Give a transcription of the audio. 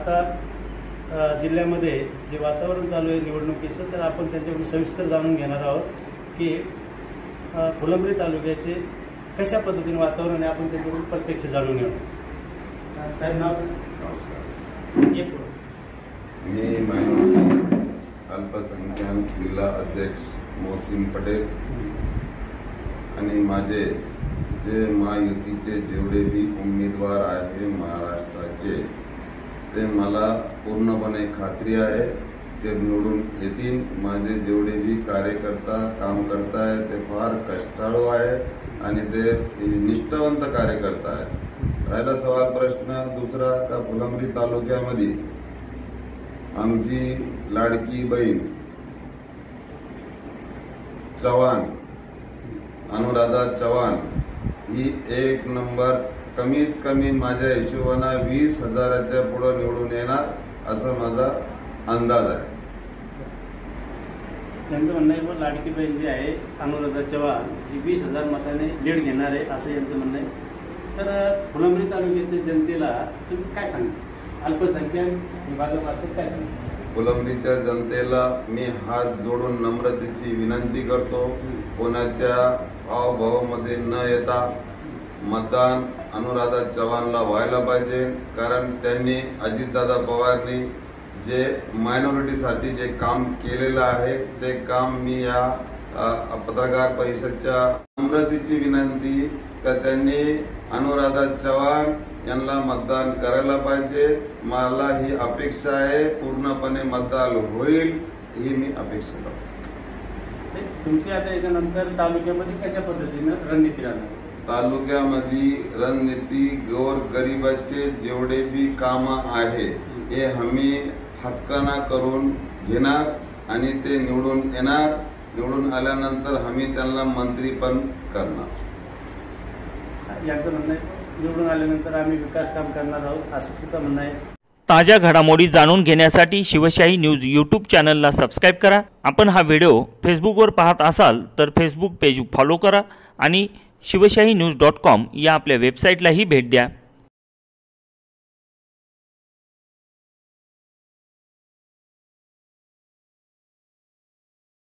आता जिल्ह्यामध्ये जे वातावरण चालू आहे निवडणुकीचं, तर आपण त्यांच्याकडून सविस्तर जाणून घेणार आहोत की फुलंब्री तालुक्याचे कशा पद्धतीने वातावरण आहे, आपण त्यांच्याकडून प्रत्यक्ष जाणून घेऊ. साहेब नाव. नमस्कार. मी मायनॉरिटी अल्पसंख्याक जिल्हा अध्यक्ष मोहसिन पटेल आणि माझे जे महायुतीचे जेवढे बी उमेदवार आहे महाराष्ट्राचे, ते मला पूर्णपणे खात्री आहे ते निवडून येतील. माझे जेवढे बी कार्यकर्ता काम करताय ते फार कष्टाळू आहे आणि ते निष्ठावंत कार्यकर्ता आहे. राहिला सवाल प्रश्न दुसरा का फुलंब्री तालुक्यामध्ये आमची लाडकी बहीण चव्हाण अनुराधा चव्हाण ही एक नंबर कमीत कमी माझ्या हिशोबाने 20,000च्या पुढे निवडून येणार असं माझा अंदाज आहे. त्यांचं म्हणणं आहे की लाडकी बहीण जी आहे अनुराधा चव्हाण ही 20,000 मताने लीड घेणार आहे असं यांचं म्हणणं आहे. तर फुलंब्री तालुक्याच्या जनतेला तुम्ही काय सांगा, अल्पसंख्याक विभागामार्फत काय सांगा? फुलंब्रीच्या जनतेला मी हात जोडून नम्रतेची विनंती करतो, कोणाच्या भावभावामध्ये न येता मतदान अनुराधा चव्हाणला व्हायला पाहिजे. कारण त्यांनी अजितदादा पवारनी जे मायनॉरिटीसाठी जे काम केलेलं आहे ते काम मी या पत्रकार परिषदेच्या नम्रतेची विनंती का त्यांनी अनुराधा चव्हाण यांना मतदान करायला पाहिजे. मला ही अपेक्षा आहे, पूर्णपणे मतदान होईल ही मी अपेक्षा करतो. तुमची आता याच्यानंतर तालुक्यामध्ये कशा पद्धतीनं रणनीती राहणार? तालुक्यामध्ये रणनीती गोरगरिबाचे जेवढे बी कामं आहे हे आम्ही हक्काना करून घेणार आणि ते निवडून येणार. निवडून आल्यानंतर आम्ही त्यांना मंत्री पण करणार. यांचं म्हणणं आहे निवडून आल्यानंतर आम्ही विकास काम करणार आहोत असं सुद्धा म्हणणं आहे. ताज्या घडामोडी जाणून घेण्यासाठी शिवशाही न्यूज यूट्यूब चॅनलला सबस्क्राईब करा. आपण हा व्हिडिओ फेसबुकवर पाहत असाल तर फेसबुक पेज फॉलो करा आणि शिवशाही न्यूज.com या आपल्या वेबसाईटलाही भेट द्या.